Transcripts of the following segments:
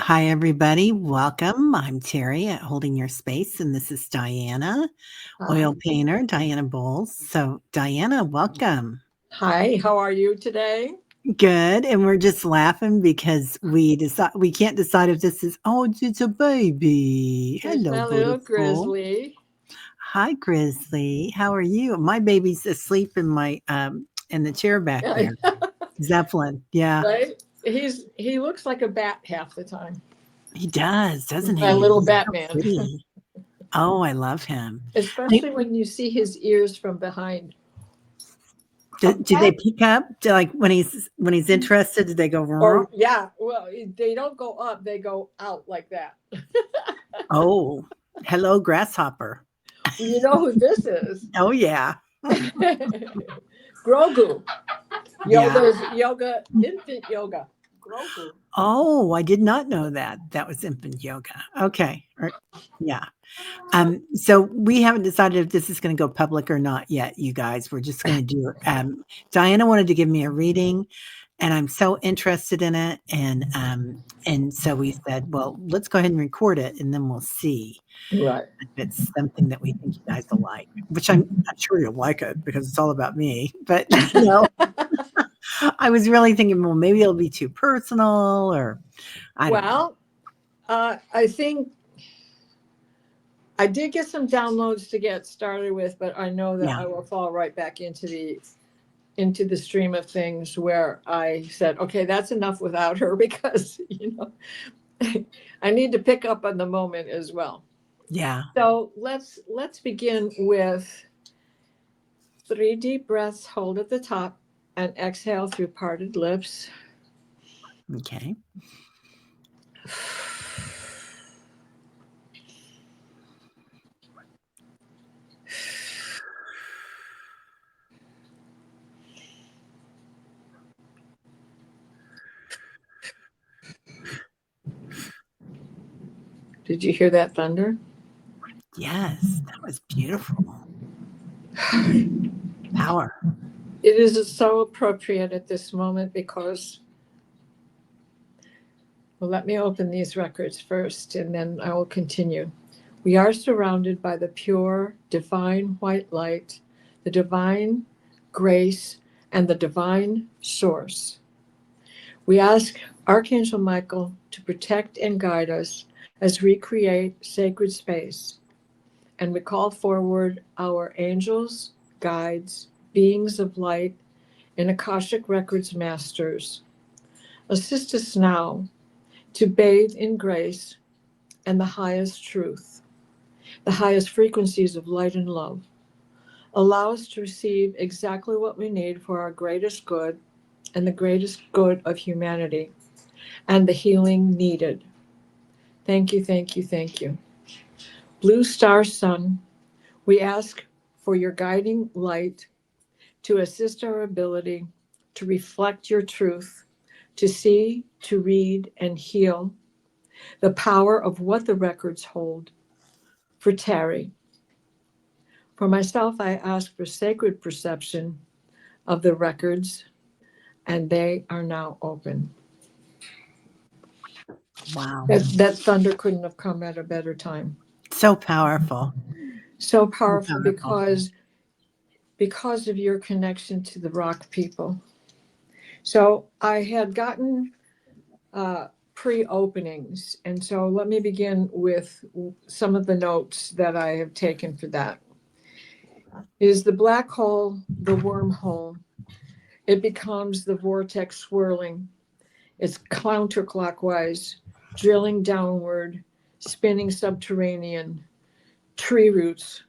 Hi, everybody. Welcome. I'm Terry at Holding Your Space, and this is Diana, oil Hi. painter, Diana Boyles. So, Diana, welcome. Hi, how are you today? Good. And we're just laughing because we can't decide if this is it's a baby. There's Hello, my little beautiful. grizzly. Hi, Grizzly. How are you? My baby's asleep in the chair back Yeah, there. Zeppelin. Yeah, right? He looks like a bat half the time. he does, doesn't My he? little He's so Batman. pretty. Oh, I love him. Especially when you see his ears from behind. A Do they bat, peek up? Like when he's interested, do they go or wrong? yeah, well, they don't go up, they go out like that. Oh, hello, grasshopper. You know who this is? Oh yeah, Grogu. yeah. Yoga, infant yoga. Grogu. Oh, I did not know that. That was infant yoga. Okay. Yeah. So we haven't decided if this is going to go public or not yet, you guys. We're just going to do. Diana wanted to give me a reading, and I'm so interested in it, and so we said, well, let's go ahead and record it, and then we'll see Right. if it's something that we think you guys will like. Which I'm sure you'll like it because it's all about me. But I was really thinking, well, maybe it'll be too personal, or I don't know. Well, I think I did get some downloads to get started with, but I know that Yeah. I will fall right back into the stream of things where I said, okay, that's enough without her because I need to pick up on the moment as well. Yeah. So let's begin with 3 deep breaths. Hold at the top and exhale through parted lips. Okay. Did you hear that thunder? Yes, that was beautiful. Power. It is so appropriate at this moment because, well, let me open these records first and then I will continue. We are surrounded by the pure, divine white light, the divine grace, and the divine source. We ask Archangel Michael to protect and guide us as we create sacred space. And we call forward our angels, guides, beings of light, and Akashic Records masters. Assist us now to bathe in grace and the highest truth, the highest frequencies of light and love. Allow us to receive exactly what we need for our greatest good and the greatest good of humanity and the healing needed. Thank you, thank you, thank you. Blue Star Sun, we ask for your guiding light to assist our ability to reflect your truth, to see, to read, and heal the power of what the records hold. For Terry, for myself, I ask for sacred perception of the records, and they are now open. Wow. That thunder couldn't have come at a better time. So powerful. So So powerful powerful. because of your connection to the rock people. So I had gotten pre-openings, and so let me begin with some of the notes that I have taken for that. Is the black hole the wormhole? It becomes the vortex swirling. It's counterclockwise, drilling downward, spinning subterranean, tree roots,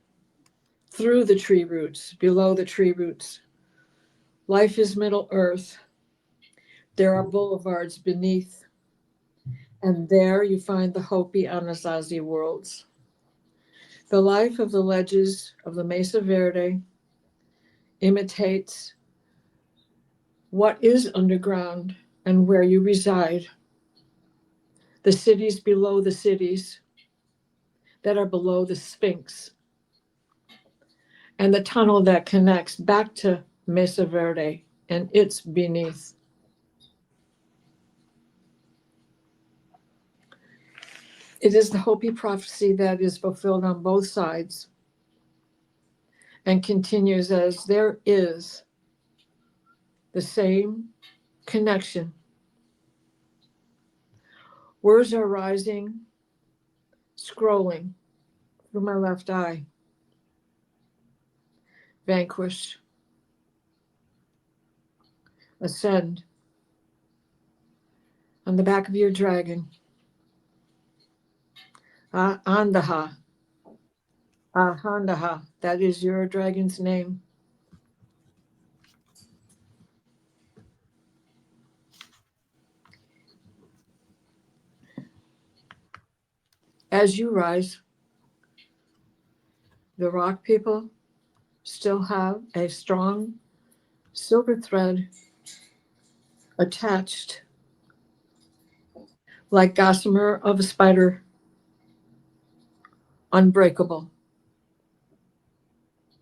through the tree roots, below the tree roots. Life is Middle Earth. There are boulevards beneath, and there you find the Hopi Anasazi worlds. The life of the ledges of the Mesa Verde imitates what is underground and where you reside. The cities below the cities that are below the Sphinx, and the tunnel that connects back to Mesa Verde and it's beneath. It is the Hopi prophecy that is fulfilled on both sides and continues as there is the same connection. Words are rising, scrolling through my left eye. Vanquish, ascend on the back of your dragon. Andaha, Ahandaha, that is your dragon's name. As you rise, the rock people still have a strong silver thread attached, like gossamer of a spider, unbreakable.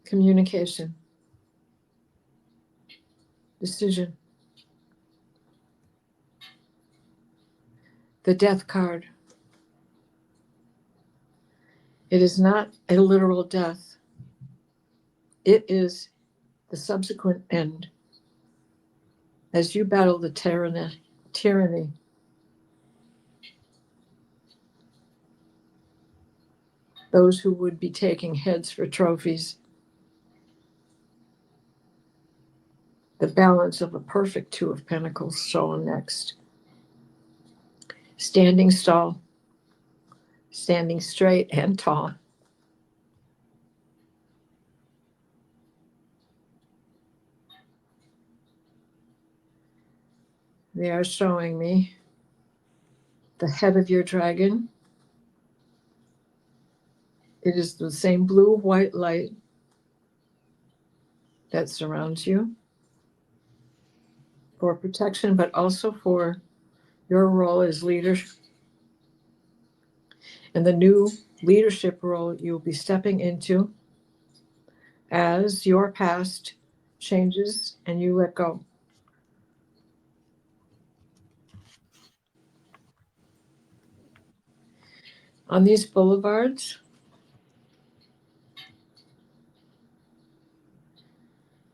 Communication, decision. The death card. It is not a literal death. It is the subsequent end. As you battle the tyranny, those who would be taking heads for trophies, the balance of a perfect Two of Pentacles shown next. Standing tall, standing straight and tall. They are showing me the head of your dragon. It is the same blue-white light that surrounds you for protection, but also for your role as leader. And the new leadership role you'll be stepping into as your past changes and you let go. On these boulevards,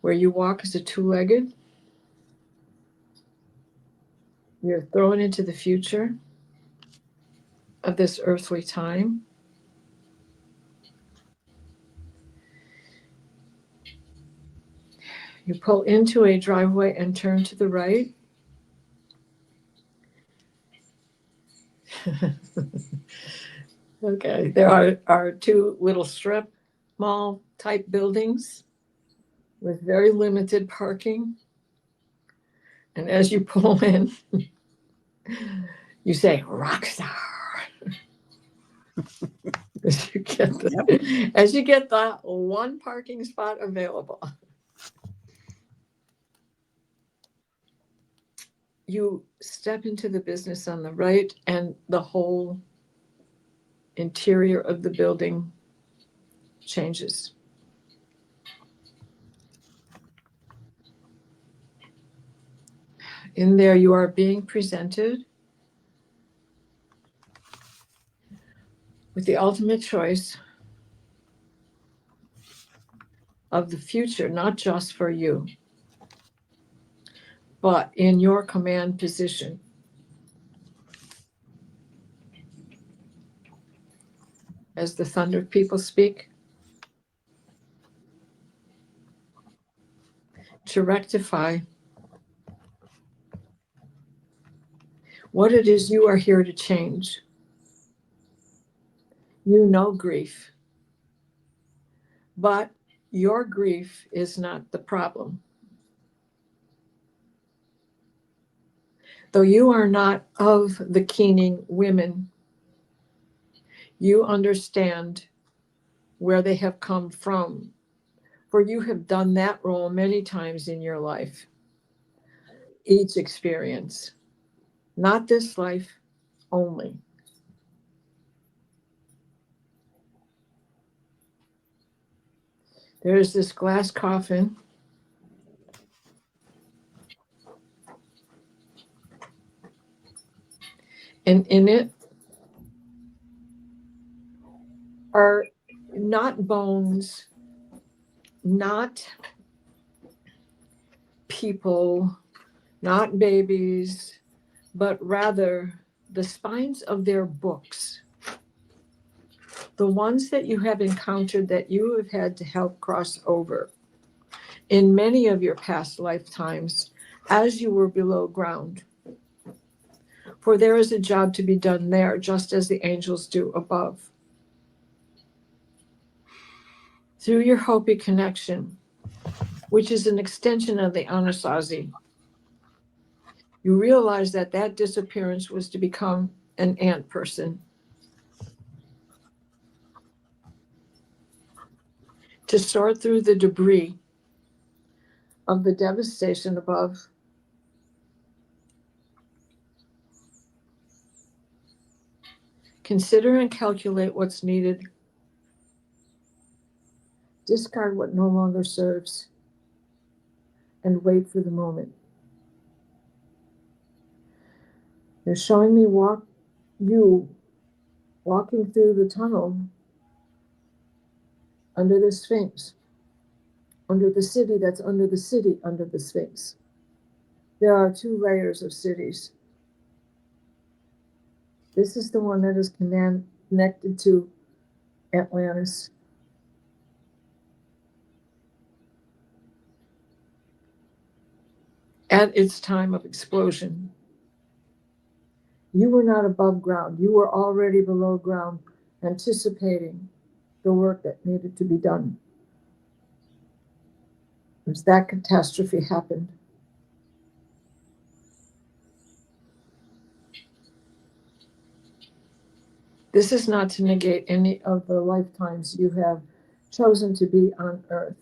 where you walk as a two-legged, you're thrown into the future of this earthly time. You pull into a driveway and turn to the right. Okay, there are two little strip mall type buildings with very limited parking. And as you pull in, you say, rock star. As you get that one parking spot available. You step into the business on the right, and the whole interior of the building changes. In there, you are being presented with the ultimate choice of the future, not just for you, but in your command position. As the thunder people speak, to rectify what it is you are here to change. You know grief, but your grief is not the problem. Though you are not of the Keening women, you understand where they have come from, for you have done that role many times in your life. Each experience, not this life only. There is this glass coffin, and in it are not bones, not people, not babies, but rather the spines of their books, the ones that you have encountered that you have had to help cross over in many of your past lifetimes as you were below ground. For there is a job to be done there, just as the angels do above. Through your Hopi connection, which is an extension of the Anasazi, you realize that that disappearance was to become an ant person, to sort through the debris of the devastation above. Consider and calculate what's needed. Discard what no longer serves, and wait for the moment. They're showing me you walking through the tunnel under the Sphinx, under the city that's under the city under the Sphinx. There are 2 layers of cities. This is the one that is connected to Atlantis. At its time of explosion, you were not above ground. You were already below ground, anticipating the work that needed to be done. As that catastrophe happened, this is not to negate any of the lifetimes you have chosen to be on Earth.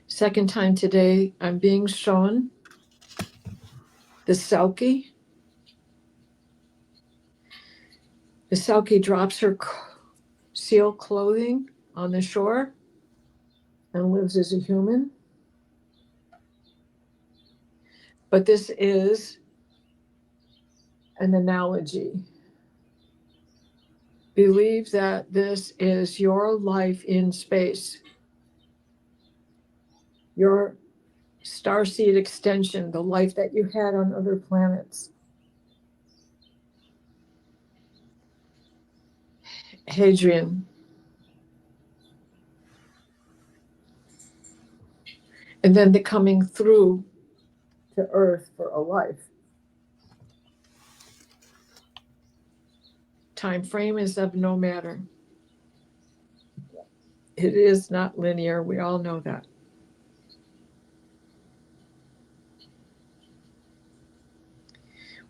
Second time today, I'm being shown the Selkie. The Selkie drops her seal clothing on the shore and lives as a human. But this is an analogy. Believe that this is your life in space, your starseed extension, the life that you had on other planets. Hadrian. And then the coming through to Earth for a life. Time frame is of no matter. It is not linear. We all know that.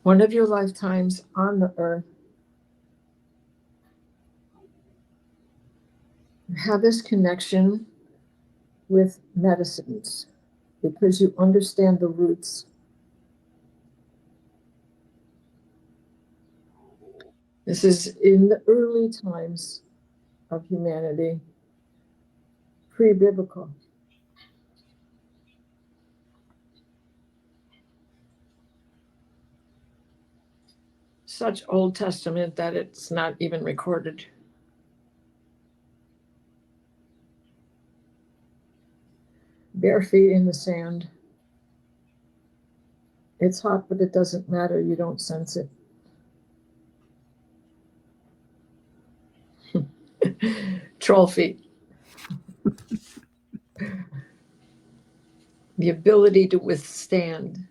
One of your lifetimes on the Earth, you have this connection with medicines because you understand the roots. This is in the early times of humanity, pre-biblical. Such Old Testament that it's not even recorded. Bare feet in the sand. It's hot, but it doesn't matter. You don't sense it. Troll feet. The ability to withstand.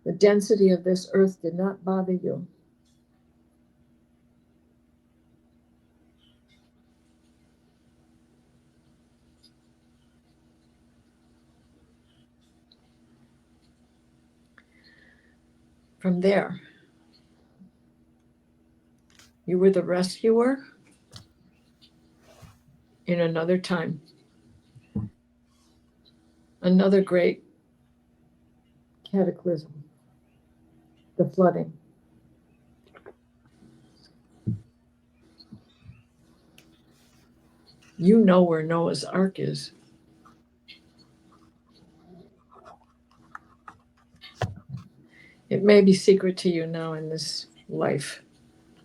The density of this earth did not bother you. From there, you were the rescuer in another time. Another great cataclysm, the flooding. You know where Noah's Ark is. may be secret to you now in this life,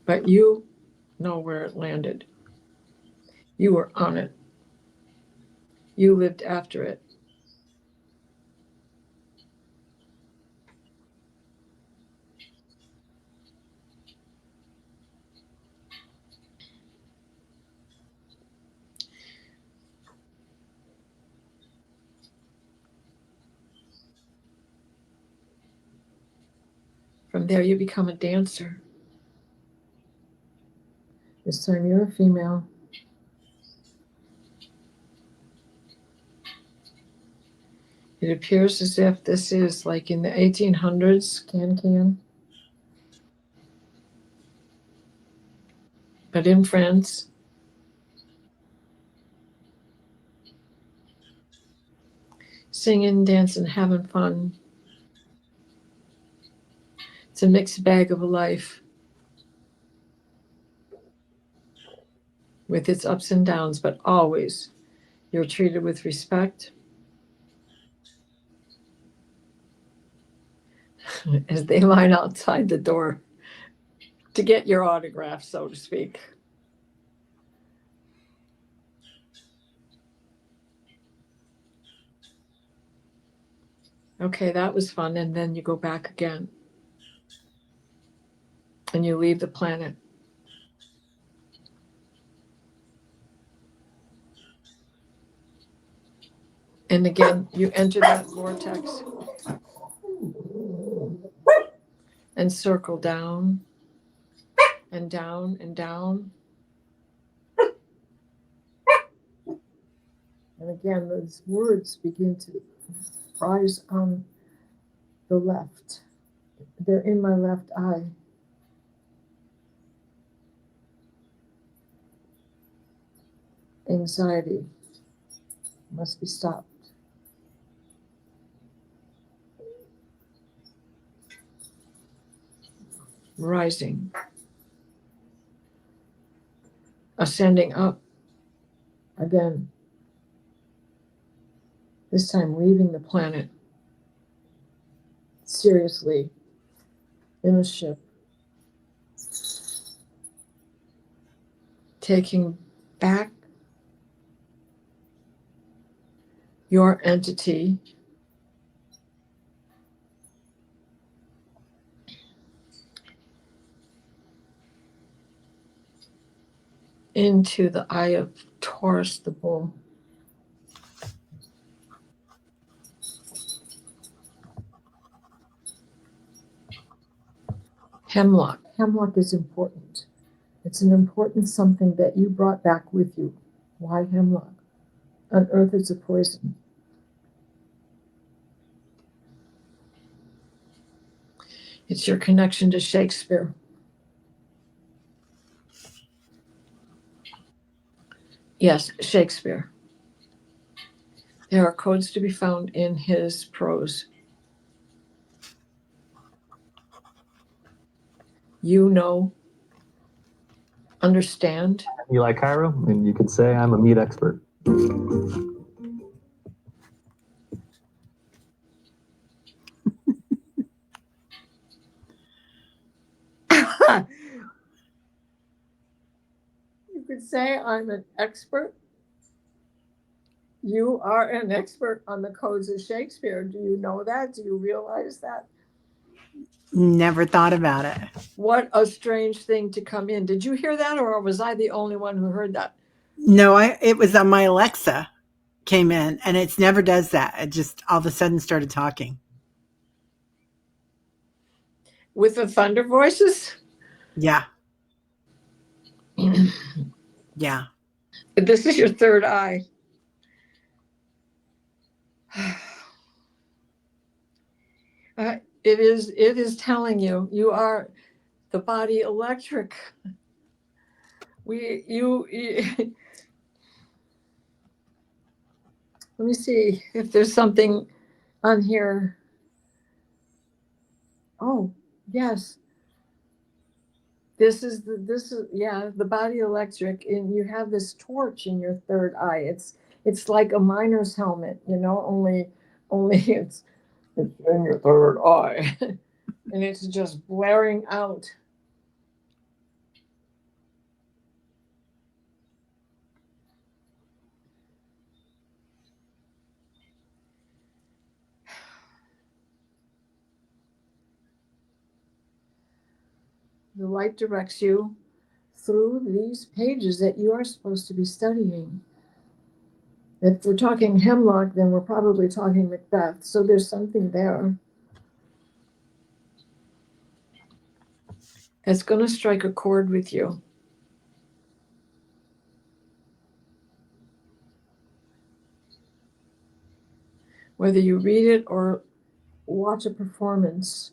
but you know where it landed. You were on it. You lived after it. From there, you become a dancer. This time, you're a female. It appears as if this is like in the 1800s, but in France. Singing, dancing, having fun. It's a mixed bag of a life with its ups and downs, but always you're treated with respect as they line outside the door to get your autograph, so to speak. Okay, that was fun. And then you go back again and you leave the planet. And again, you enter that vortex and circle down and down and down. And again, those words begin to rise on the left. They're in my left eye. Anxiety must be stopped. Rising. Ascending up. Again. This time leaving the planet. Seriously. In a ship. Taking back your entity into the eye of Taurus, the bull. Hemlock. Hemlock is important. It's an important something that you brought back with you. Why hemlock? On earth, it's a poison. It's your connection to Shakespeare. Yes, Shakespeare. There are codes to be found in his prose. You know, understand. You like Cairo? And you could say I'm a meat expert. You could say I'm an expert. You are an expert on the codes of Shakespeare. Do you know that? Do you realize that? Never thought about it. What a strange thing to come in. Did you hear that, or was I the only one who heard that? No, it was on my Alexa came in, and it never does that. It just all of a sudden started talking. With the thunder voices? Yeah. Yeah. This is your third eye. It is telling you, you are the body electric. You let me see if there's something on here. Oh, yes. This is the body electric, and you have this torch in your third eye. It's like a miner's helmet, only it's in your third eye. and it's just blaring out. The light directs you through these pages that you are supposed to be studying. If we're talking Hemlock, then we're probably talking Macbeth. So there's something there. It's going to strike a chord with you. Whether you read it or watch a performance.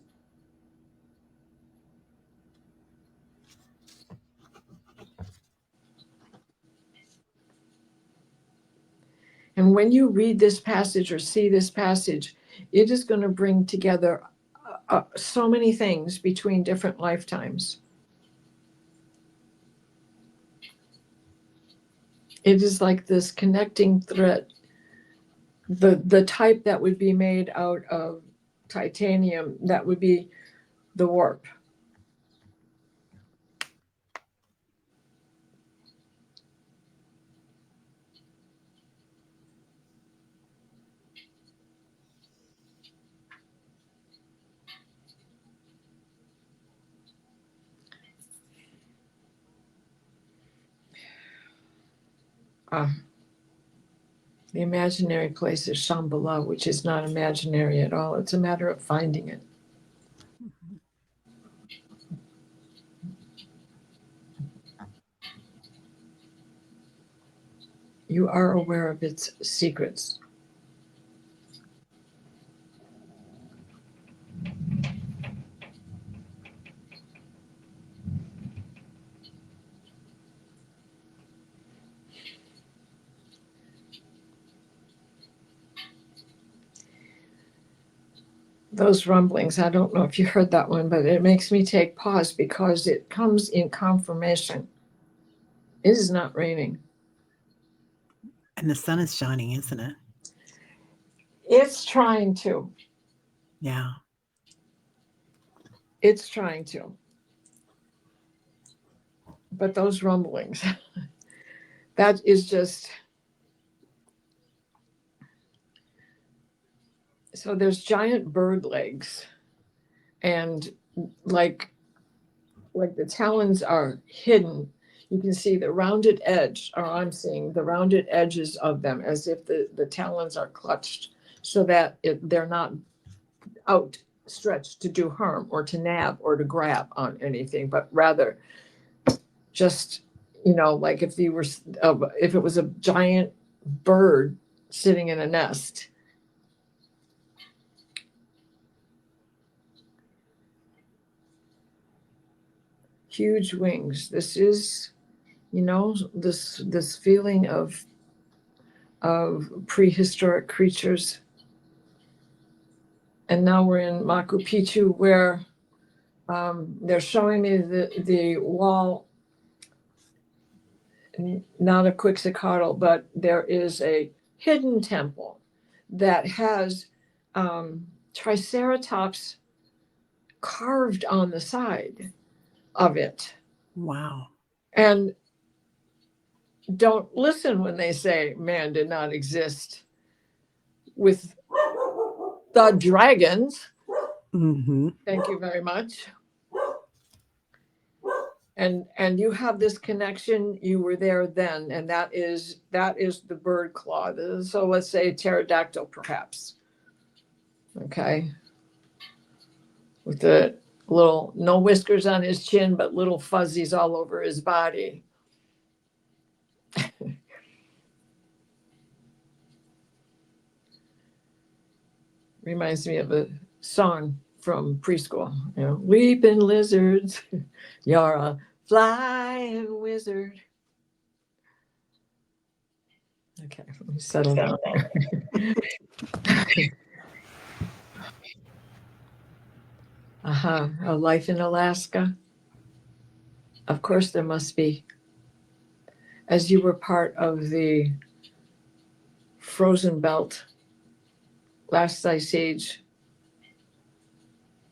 And when you read this passage or see this passage, it is going to bring together so many things between different lifetimes. It is like this connecting thread, the type that would be made out of titanium, that would be the warp. The imaginary place is Shambhala, which is not imaginary at all. It's a matter of finding it. You are aware of its secrets. Those rumblings, I don't know if you heard that one, but it makes me take pause because it comes in confirmation. It is not raining. And the sun is shining, isn't it? It's trying to. Yeah. It's trying to. But those rumblings, that is just. So there's giant bird legs, and like the talons are hidden. You can see the rounded edge, or I'm seeing the rounded edges of them as if the talons are clutched so that they're not outstretched to do harm or to nab or to grab on anything, but rather just, like if it was a giant bird sitting in a nest. Huge wings. This is, this feeling of prehistoric creatures. And now we're in Machu Picchu, where they're showing me the wall, not a Quetzalcoatl, but there is a hidden temple that has triceratops carved on the side of it. Wow. And don't listen when they say man did not exist with the dragons. Mm-hmm. Thank you very much. And you have this connection. You were there then, and that is the bird claw. So let's say pterodactyl, perhaps. Okay, with the little no whiskers on his chin, but little fuzzies all over his body. Reminds me of a song from preschool. Weeping lizards, you're a flying wizard. Okay, let me settle down. A life in Alaska. Of course there must be. As you were part of the frozen belt, last ice age,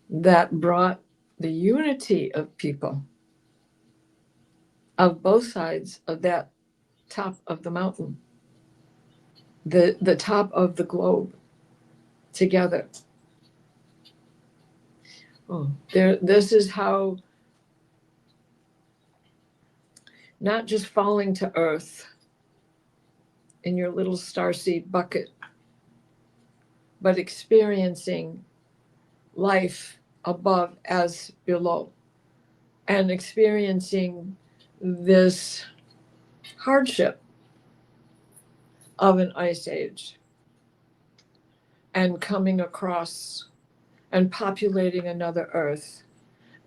that brought the unity of people of both sides of that top of the mountain, the top of the globe together. Oh, this is how not just falling to earth in your little starseed bucket, but experiencing life above as below, and experiencing this hardship of an ice age, and coming across and populating another earth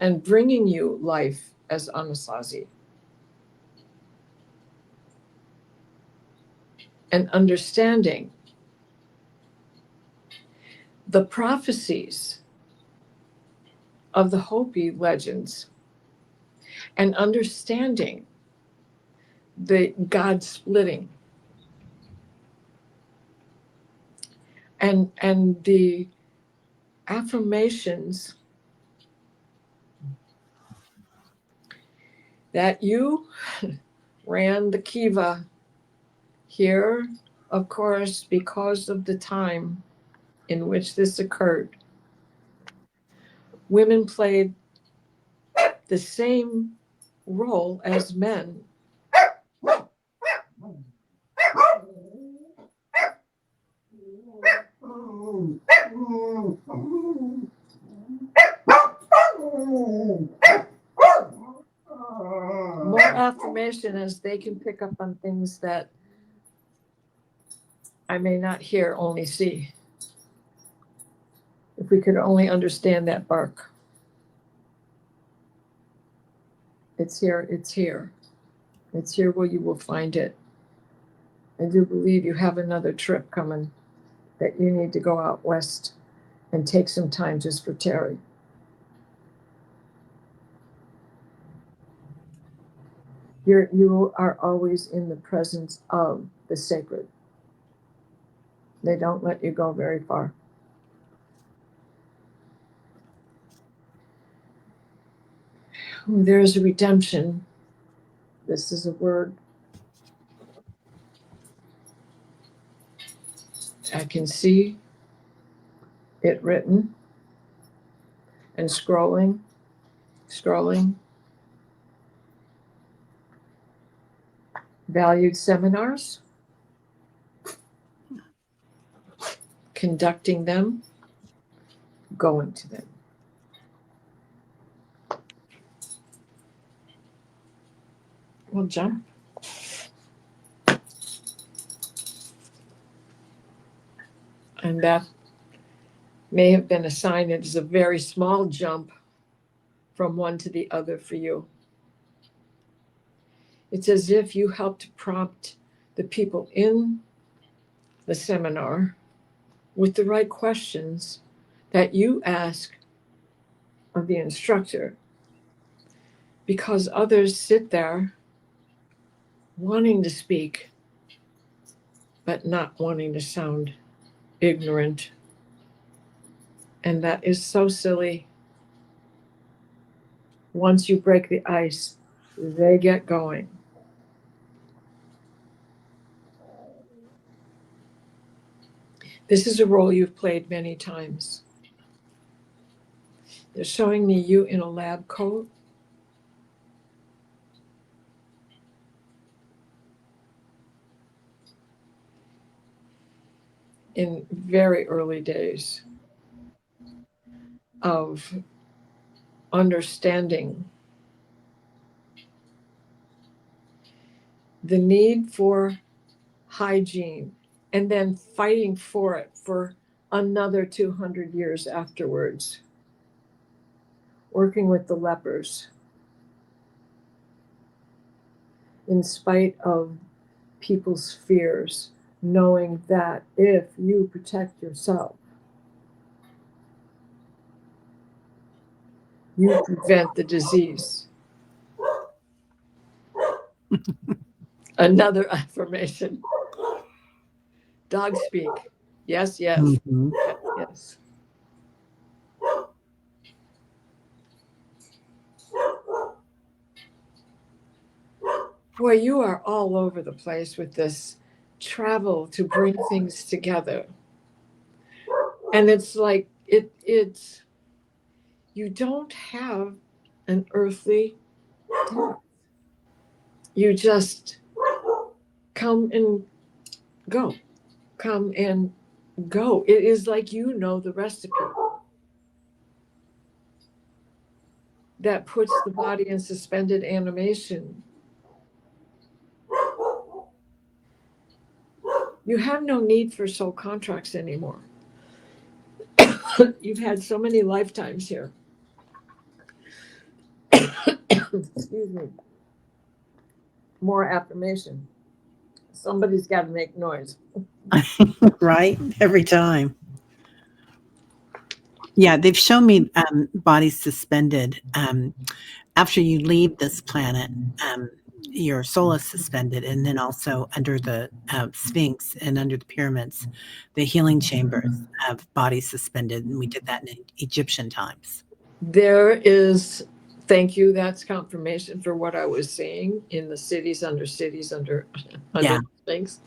and bringing you life as Anasazi, and understanding the prophecies of the Hopi legends, and understanding the God splitting, and the affirmations that you ran the kiva here, of course, because of the time in which this occurred. Women played the same role as men. More affirmation, as they can pick up on things that I may not hear, only see. If we could only understand that bark. It's here, it's here. It's here where you will find it. I do believe you have another trip coming, that you need to go out west and take some time just for Terry. You are always in the presence of the sacred. They don't let you go very far. There is a redemption. This is a word I can see it written and scrolling. Valued seminars, conducting them, going to them. Well, jump. And that may have been a sign. It is a very small jump from one to the other for you. It's as if you helped prompt the people in the seminar with the right questions that you ask of the instructor, because others sit there wanting to speak, but not wanting to sound ignorant. And that is so silly. Once you break the ice, they get going. This is a role you've played many times. They're showing me you in a lab coat. In very early days of understanding the need for hygiene, and then fighting for it for another 200 years afterwards, working with the lepers in spite of people's fears, knowing that if you protect yourself, you prevent the disease. Another affirmation. Dog speak. Yes, yes, Mhm. yes. Boy, you are all over the place with this travel to bring things together. And it's like it's you don't have an earthly death. You just come and go. Come and go. It is like you know the recipe that puts the body in suspended animation. You have no need for soul contracts anymore. You've had so many lifetimes here. Excuse me. More affirmation. Somebody's got to make noise. Right? Every time. Yeah, they've shown me bodies suspended. After you leave this planet, your soul is suspended, and then also under the Sphinx and under the pyramids, the healing chambers have bodies suspended, and we did that in Egyptian times. There is, thank you. That's confirmation for what I was seeing in the cities under Yeah. things.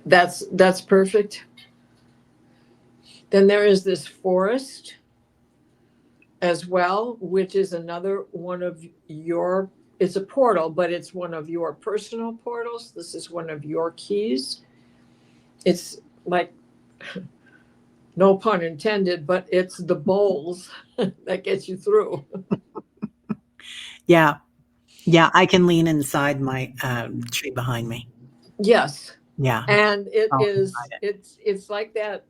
That's perfect. Then there is this forest as well, which is another one of your, it's a portal, but it's one of your personal portals. This is one of your keys. It's like, no pun intended, but it's the bowls that gets you through. Yeah. Yeah, I can lean inside my tree behind me. Yes. Yeah. And it Oh, is, it's like that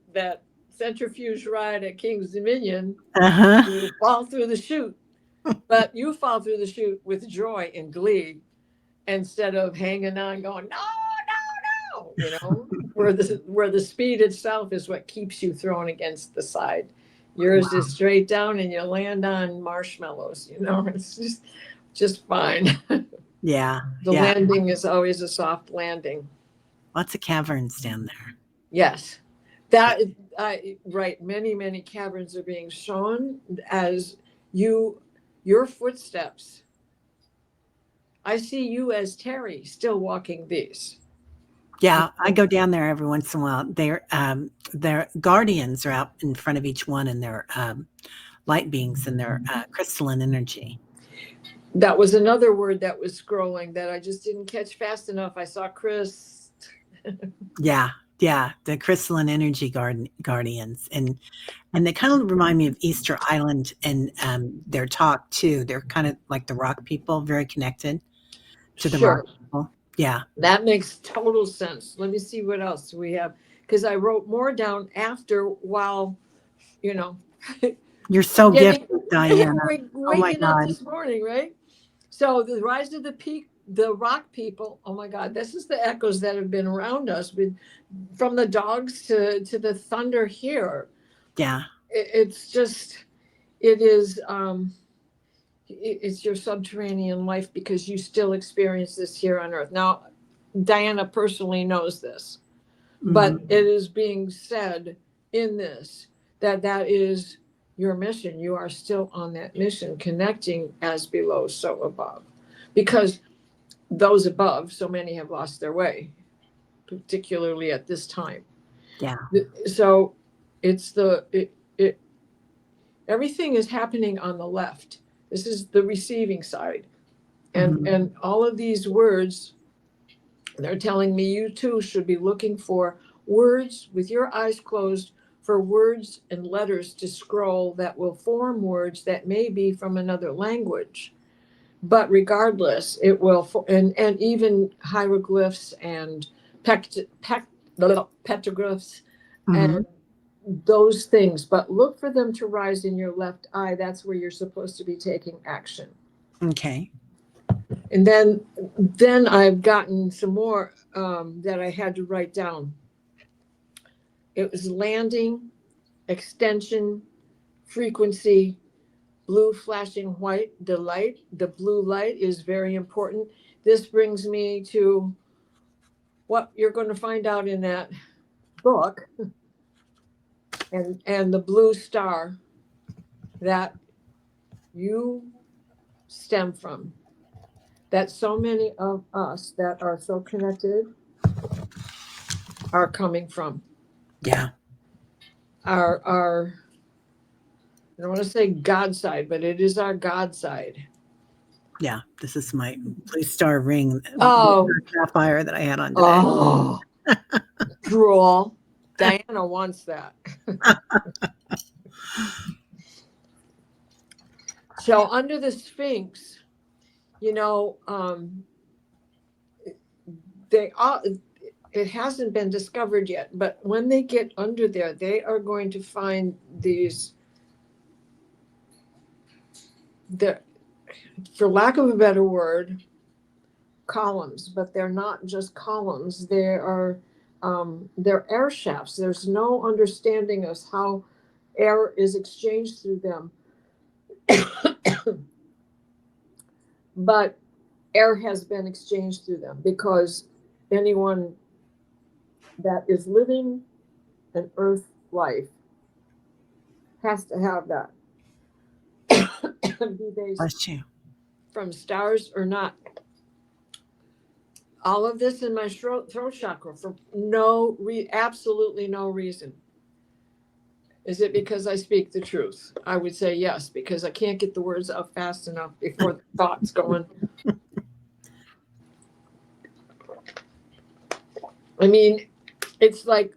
centrifuge ride at King's Dominion. Uh-huh. You fall through the chute, but you fall through the chute with joy and glee instead of hanging on going, no, no, no, where the speed itself is what keeps you thrown against the side. Yours is straight down and you land on marshmallows, it's just fine. Yeah. The Yeah. landing is always a soft landing. Lots of caverns down there. Yes. Right. Many caverns are being shown as your footsteps. I see you as Terry still walking these. Yeah, I go down there every once in a while. Their guardians are out in front of each one, and they're light beings, and they're crystalline energy. That was another word that was scrolling that I just didn't catch fast enough. I saw Chris. Yeah, the crystalline energy guardians, and they kind of remind me of Easter Island and their talk too. They're kind of like the rock people, very connected to the rock people. Yeah, That makes total sense. Let me see what else we have, because I wrote more down after while, you're so getting gifted, Diana. Oh my waking up God. this morning, right? So the rise of the peak, the rock people. Oh my God, this is the echoes that have been around us, from the dogs to the thunder here. Yeah. It's just, it is. It's your subterranean life because you still experience this here on Earth. Now, Diana personally knows this, but it is being said in this that is your mission. You are still on that mission, connecting as below, so above, because those above, so many have lost their way, particularly at this time. Yeah. So it's everything is happening on the left. This is the receiving side. And all of these words, they're telling me you too should be looking for words with your eyes closed, for words and letters to scroll that will form words that may be from another language. But regardless, it will, and even hieroglyphs and petroglyphs and those things. But look for them to rise in your left eye. That's where you're supposed to be taking action. Okay. And then I've gotten some more that I had to write down. It was landing, extension, frequency, blue flashing white, the light. The blue light is very important. This brings me to what you're going to find out in that book, and the blue star that you stem from. that so many of us that are so connected are coming from. Yeah. Our I don't want to say God side, but it is our God side. Yeah. This is my blue star ring. Oh. Sapphire that I had on today. Oh, drool. Diana wants that. So under the Sphinx, you know, it hasn't been discovered yet, but when they get under there, they are going to find these, for lack of a better word, columns, but they're not just columns. They're air shafts. There's no understanding of how air is exchanged through them. But air has been exchanged through them because anyone that is living an earth life has to have that. Be they Bless you. from stars or not. All of this in my throat chakra for absolutely no reason. Is it because I speak the truth? I would say yes, because I can't get the words out fast enough before the thoughts going. I mean, it's like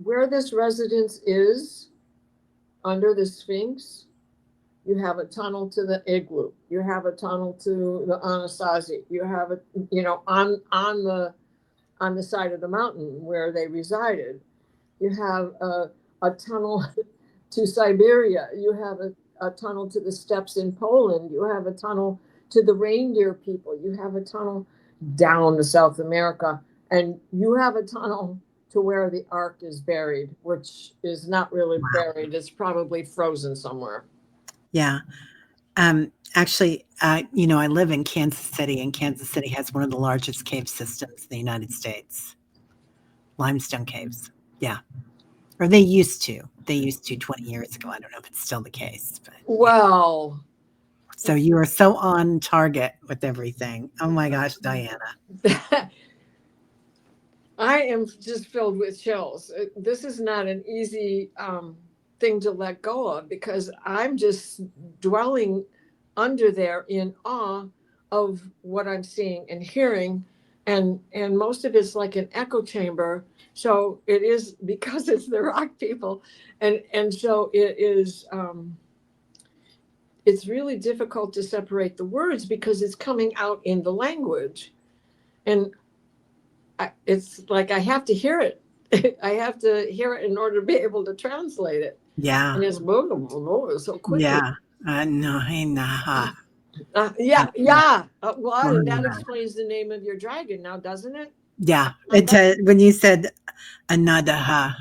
where this residence is under the Sphinx, you have a tunnel to the igloo. You have a tunnel to the Anasazi. You have on the side of the mountain where they resided. You have a tunnel to Siberia. You have a tunnel to the steppes in Poland. You have a tunnel to the reindeer people. You have a tunnel down to South America. And you have a tunnel to where the Ark is buried, which is not really buried. It's probably frozen somewhere. Yeah. Actually, I live in Kansas City, and Kansas City has one of the largest cave systems in the United States. Limestone caves. Yeah. Or they used to. They used to 20 years ago. I don't know if it's still the case. But, well. Yeah. So you are so on target with everything. Oh my gosh, Diana. I am just filled with chills. This is not an easy thing to let go of because I'm just dwelling under there in awe of what I'm seeing and hearing. And most of it's like an echo chamber. So it is because it's the rock people. And so it is, it's really difficult to separate the words because it's coming out in the language. And it's like I have to hear it. I have to hear it in order to be able to translate it. Yeah. And it's so quickly. Yeah. No. Yeah. Well, and that explains the name of your dragon now, doesn't it? Yeah. When you said Anadaha,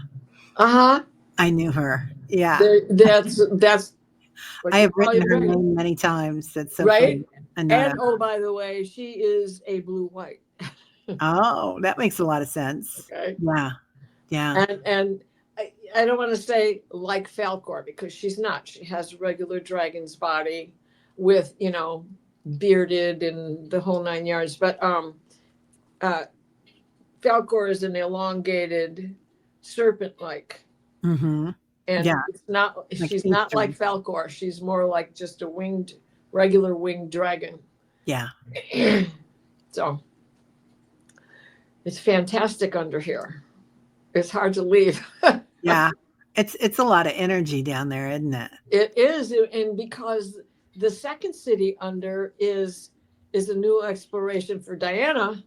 I knew her. Yeah. That's. I have written her name many times. That's so funny. And oh, by the way, she is a blue-white. Oh, that makes a lot of sense. Okay. Yeah. Yeah. And I don't want to say like Falkor because she's not. She has a regular dragon's body with, bearded and the whole 9 yards. But Falkor is an elongated serpent-like. Mm-hmm. And it's not. She's not like Falkor. She's more like just a regular winged dragon. Yeah. So it's fantastic under here. It's hard to leave. Yeah. It's a lot of energy down there, isn't it? It is. And because the second city under is a new exploration for Diana,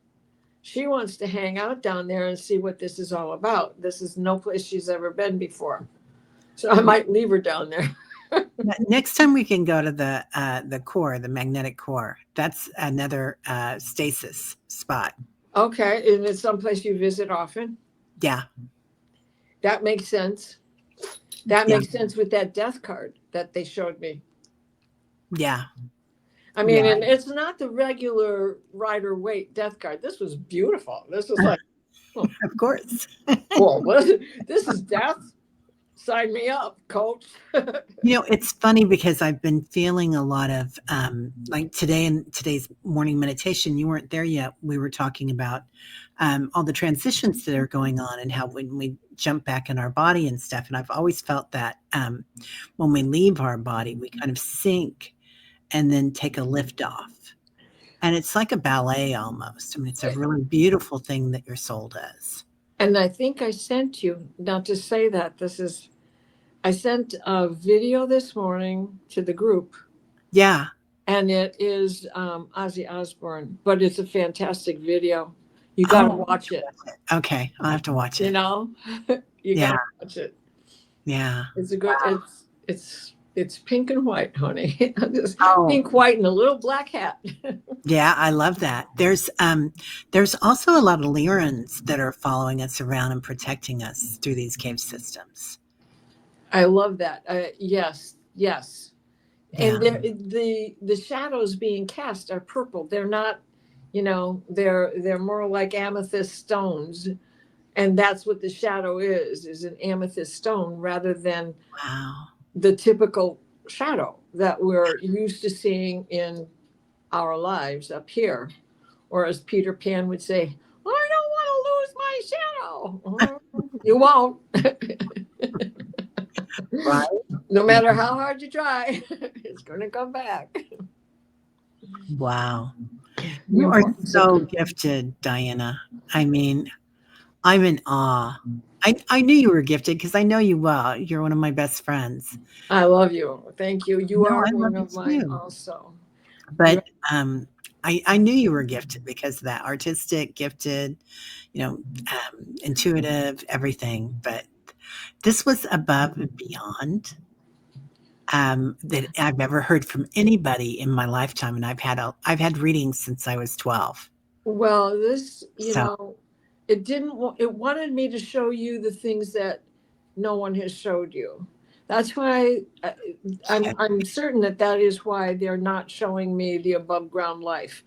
she wants to hang out down there and see what this is all about. This is no place she's ever been before. So I might leave her down there. Next time we can go to the core, the magnetic core. That's another stasis spot. Okay. And it's someplace you visit often? Yeah. That makes sense. That makes sense with that death card that they showed me. Yeah. I mean, and it's not the regular Rider-Waite death card. This was beautiful. This was like, of course. well, this is death. Sign me up, coach. It's funny because I've been feeling a lot of like today in today's morning meditation, you weren't there yet. We were talking about all the transitions that are going on and how when we jump back in our body and stuff. And I've always felt that when we leave our body, we kind of sink and then take a lift off. And it's like a ballet almost. I mean, it's a really beautiful thing that your soul does. And I think I sent you, not to say that I sent a video this morning to the group. Yeah. And it is Ozzy Osbourne, but it's a fantastic video. You got to watch it. Okay. I'll have to watch it. You know, you got to watch it. Yeah. It's a good, it's pink and white, honey. Oh. Pink, white, and a little black hat. Yeah, I love that. There's also a lot of Lyrans that are following us around and protecting us through these cave systems. I love that. Yes. Yeah. And the shadows being cast are purple. They're not, they're more like amethyst stones. And that's what the shadow is an amethyst stone rather than the typical shadow that we're used to seeing in our lives up here. Or as Peter Pan would say, I don't want to lose my shadow. You won't. Right. No matter how hard you try, it's going to come back. Wow. You are so gifted, Diana. I mean, I'm in awe. I knew you were gifted because I know you well. You're one of my best friends. I love you. Thank you. You are one of mine also. But I knew you were gifted because of that artistic, gifted, intuitive, everything. But this was above and beyond that I've ever heard from anybody in my lifetime. And I've had readings since I was 12. Well, this, it wanted me to show you the things that no one has showed you. That's why I'm certain that is why they're not showing me the above ground life.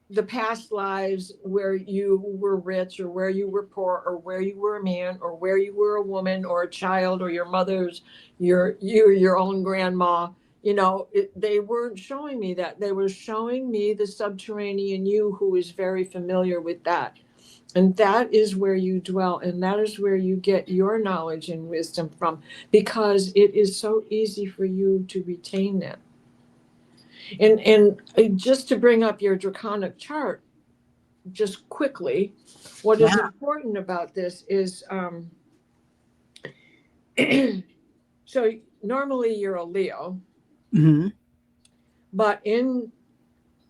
The past lives where you were rich or where you were poor or where you were a man or where you were a woman or a child or your mother's, your own grandma. They weren't showing me that. They were showing me the subterranean you who is very familiar with that. And that is where you dwell. And that is where you get your knowledge and wisdom from, because it is so easy for you to retain that. And just to bring up your draconic chart, just quickly, what is important about this is, so normally you're a Leo, but in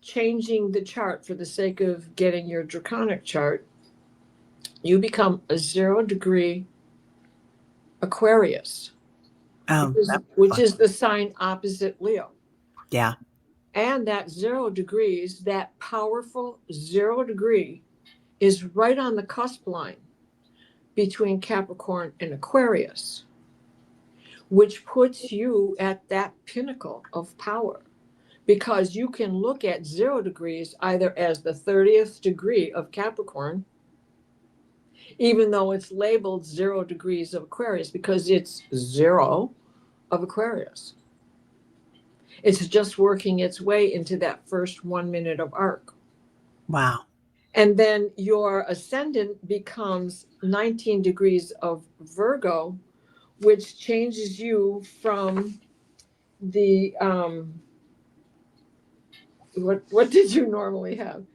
changing the chart for the sake of getting your draconic chart, you become a 0 degree Aquarius, which is the sign opposite Leo. Yeah. And that 0 degrees, that powerful 0 degree, is right on the cusp line between Capricorn and Aquarius, which puts you at that pinnacle of power, because you can look at 0 degrees either as the 30th degree of Capricorn, even though it's labeled 0 degrees of Aquarius, because it's 0 of Aquarius. It's just working its way into that first 1 minute of arc. Wow. And then your ascendant becomes 19 degrees of Virgo, which changes you from the, what did you normally have?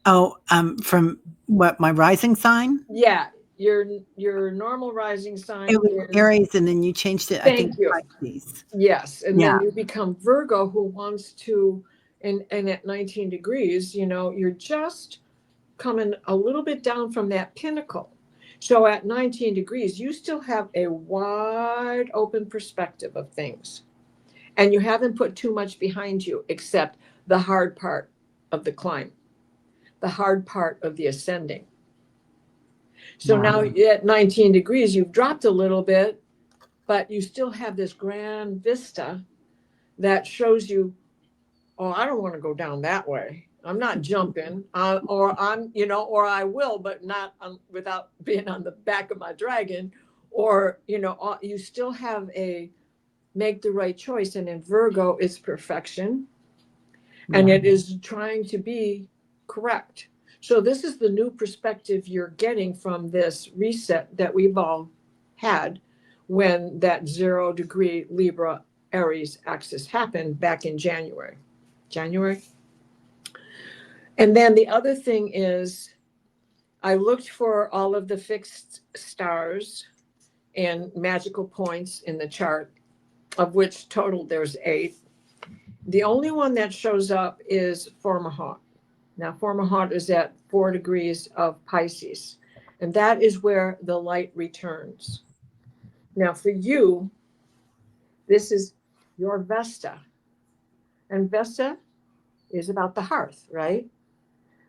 Oh, from what, my rising sign? Yeah. Your normal rising sign it was Aries, and then you changed it. I think Pisces. Yes, and then you become Virgo, who wants to, and at 19 degrees, you're just coming a little bit down from that pinnacle. So at 19 degrees, you still have a wide open perspective of things, and you haven't put too much behind you except the hard part of the climb, the hard part of the ascending. So now at 19 degrees, you've dropped a little bit, but you still have this grand vista that shows you, oh, I don't want to go down that way. I'm not jumping, or I'm, or I will, but not without being on the back of my dragon, or, you still have a make the right choice. And in Virgo, it's perfection, and it is trying to be correct. So this is the new perspective you're getting from this reset that we've all had when that 0-degree Libra Aries axis happened back in January. And then the other thing is, I looked for all of the fixed stars and magical points in the chart, of which total there's 8. The only one that shows up is Formahat. Now, Formahat is at 4 degrees of Pisces, and that is where the light returns. Now, for you, this is your Vesta. And Vesta is about the hearth, right?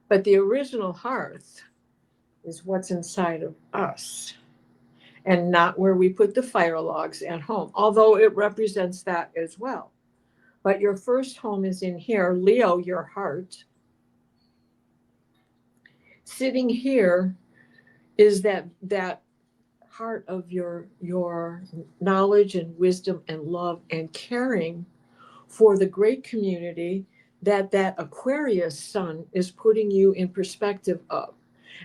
But the original hearth is what's inside of us, and not where we put the fire logs at home, although it represents that as well. But your first home is in here, Leo, your heart. Sitting here is that heart of your knowledge and wisdom and love and caring for the great community that Aquarius sun is putting you in perspective of.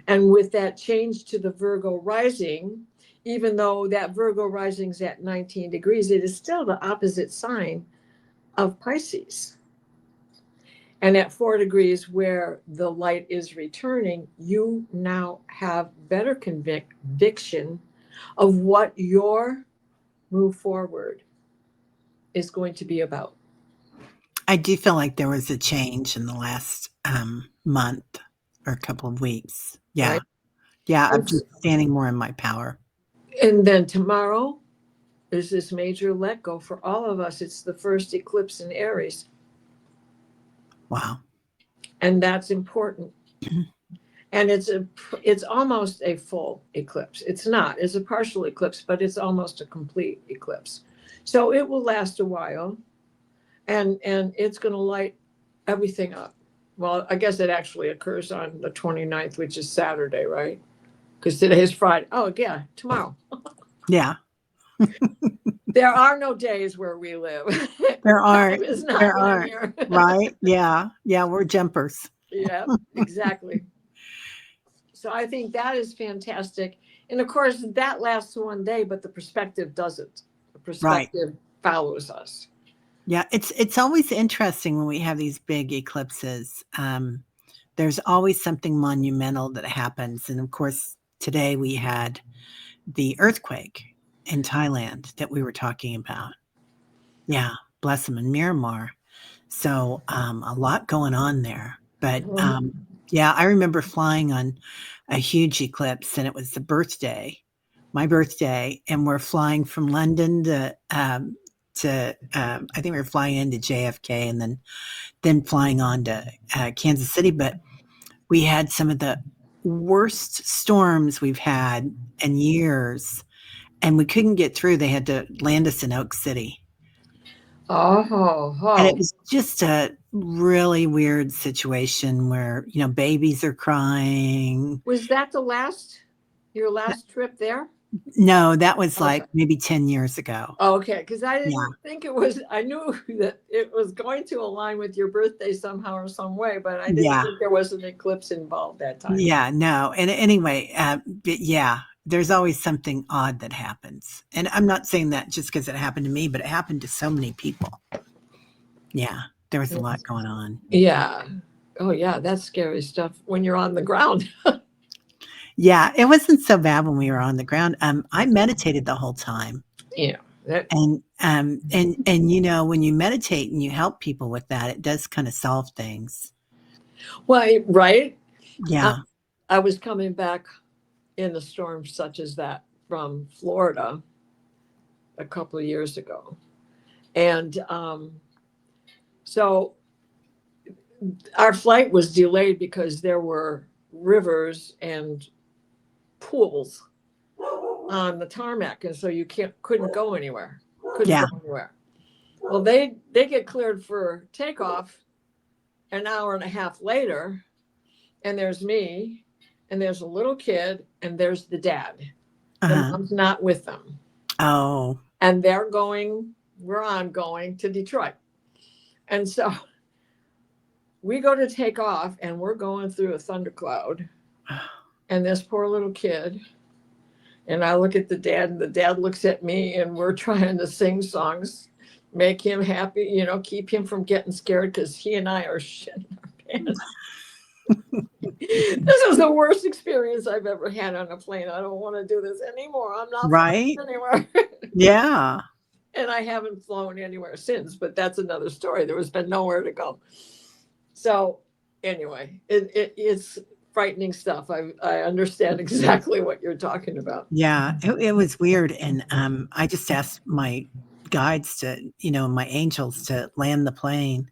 And with that change to the Virgo rising, even though that Virgo rising is at 19 degrees, it is still the opposite sign of Pisces. And at 4 degrees where the light is returning, you now have better conviction of what your move forward is going to be about. I do feel like there was a change in the last month or couple of weeks. Yeah. Right? Yeah. I'm just standing more in my power. And then tomorrow is this major let go for all of us. It's the first eclipse in Aries. Wow. And that's important. And it's almost a full eclipse. It's not. It's a partial eclipse, but it's almost a complete eclipse. So it will last a while, and it's going to light everything up. Well, I guess it actually occurs on the 29th, which is Saturday, right? Because today is Friday. Oh, yeah, tomorrow. Yeah. There are no days where we live. There are. Time is not There are. linear. Right? Yeah. Yeah. We're jumpers. Yeah, exactly. So I think that is fantastic. And of course, that lasts one day, but the perspective doesn't. The perspective follows us. Yeah. It's always interesting when we have these big eclipses. There's always something monumental that happens. And of course, today we had the earthquake in Thailand that we were talking about. Yeah. Bless them, in Myanmar. So a lot going on there. But yeah, I remember flying on a huge eclipse, and it was my birthday, and we're flying from London to I think we were flying into JFK, and then flying on to Kansas City. But we had some of the worst storms we've had in years, and we couldn't get through. They had to land us in Oak City. And it was just a really weird situation where, babies are crying. Was that your last trip there? No, that was like maybe 10 years ago. Oh, okay, because I didn't think it was, I knew that it was going to align with your birthday somehow or some way, but I didn't think there was an eclipse involved that time. Yeah, no. And anyway, but yeah, there's always something odd that happens. And I'm not saying that just because it happened to me, but it happened to so many people. Yeah, there was a lot going on. Yeah. Oh, yeah, that's scary stuff when you're on the ground. Yeah, it wasn't so bad when we were on the ground. I meditated the whole time. Yeah. And when you meditate and you help people with that, it does kind of solve things. Well, right? Yeah. I was coming back in a storm such as that from Florida a couple of years ago. And so our flight was delayed because there were rivers and pools on the tarmac, and so you couldn't go anywhere. Well, they get cleared for takeoff, an hour and a half later, and there's me, and there's a little kid, and there's the dad. The mom's not with them. Oh. And I'm going to Detroit. And so we go to take off, and we're going through a thundercloud. And this poor little kid, and I look at the dad, and the dad looks at me, and we're trying to sing songs, make him happy, keep him from getting scared, because he and I are shitting our pants. This is the worst experience I've ever had on a plane. I don't want to do this anymore. I'm not flying anywhere. Yeah. And I haven't flown anywhere since, but that's another story. There has been nowhere to go. So anyway, it's frightening stuff. I understand exactly what you're talking about. Yeah, it was weird. And I just asked my guides to, my angels to land the plane.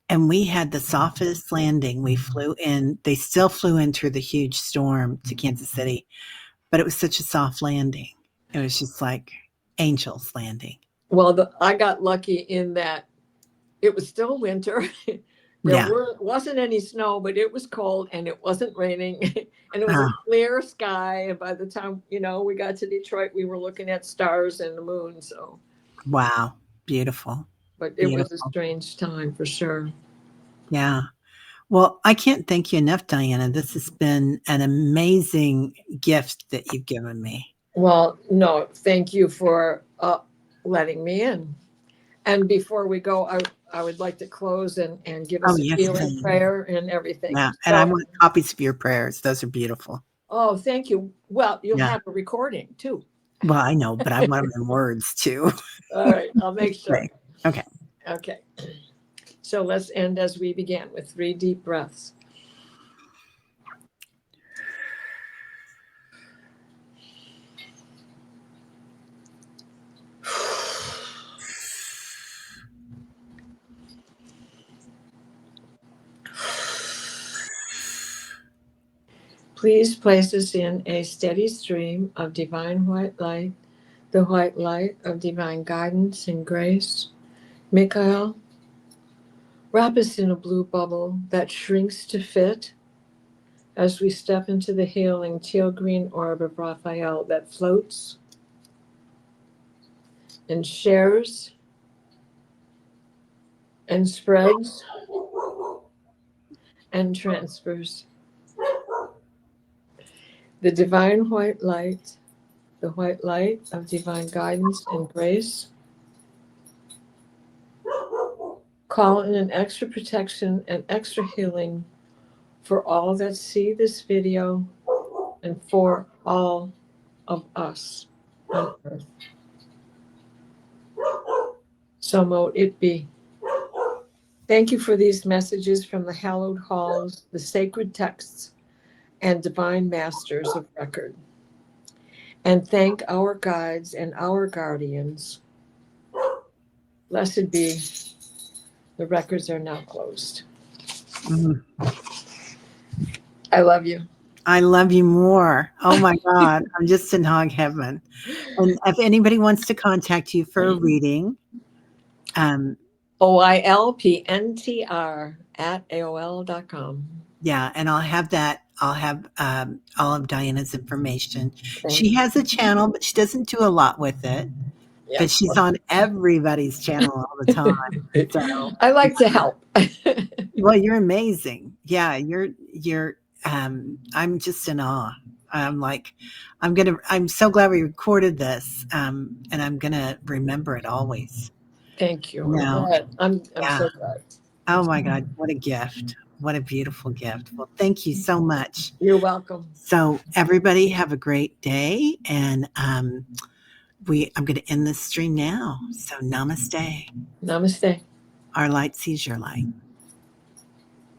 And we had the softest landing. We flew in. They still flew in through the huge storm to Kansas City, but it was such a soft landing. It was just like angels landing. Well, I got lucky in that it was still winter. Wasn't any snow, but it was cold, and it wasn't raining, and it was a clear sky. And by the time, we got to Detroit, we were looking at stars and the moon. So, wow, beautiful. But it was a strange time for sure. Yeah. Well, I can't thank you enough, Diana. This has been an amazing gift that you've given me. Well, no, thank you for letting me in. And before we go, I would like to close and give us a healing prayer and everything. Yeah, and I want copies of your prayers. Those are beautiful. Oh, thank you. Well, you'll have a recording too. Well, I know, but I want them in words too. All right, I'll make sure. Okay. Okay. So let's end as we began with 3 deep breaths. Please place us in a steady stream of divine white light, the white light of divine guidance and grace. Michael, wrap us in a blue bubble that shrinks to fit as we step into the healing teal green orb of Raphael that floats and shares and spreads and transfers. The divine white light, the white light of divine guidance and grace, call in an extra protection and extra healing for all that see this video and for all of us on earth. So mote it be. Thank you for these messages from the hallowed halls, the sacred texts, and divine masters of record. And thank our guides and our guardians. Blessed be. The records are now closed. I love you. I love you more. Oh my God. I'm just in hog heaven. And if anybody wants to contact you for a reading, Oilpntr@AOL.com. Yeah, and I'll have that. I'll have all of Diana's information. She has a channel, but she doesn't do a lot with it. Yeah. But she's on everybody's channel all the time. So I like to help. Well, you're amazing. Yeah, you're I'm just in awe. I'm so glad we recorded this. And I'm gonna remember it always. Thank you. I'm so glad. Oh my God, what a gift. What a beautiful gift. Well, thank you so much. You're welcome. So everybody have a great day. And I'm going to end this stream now. So namaste. Namaste. Our light sees your light.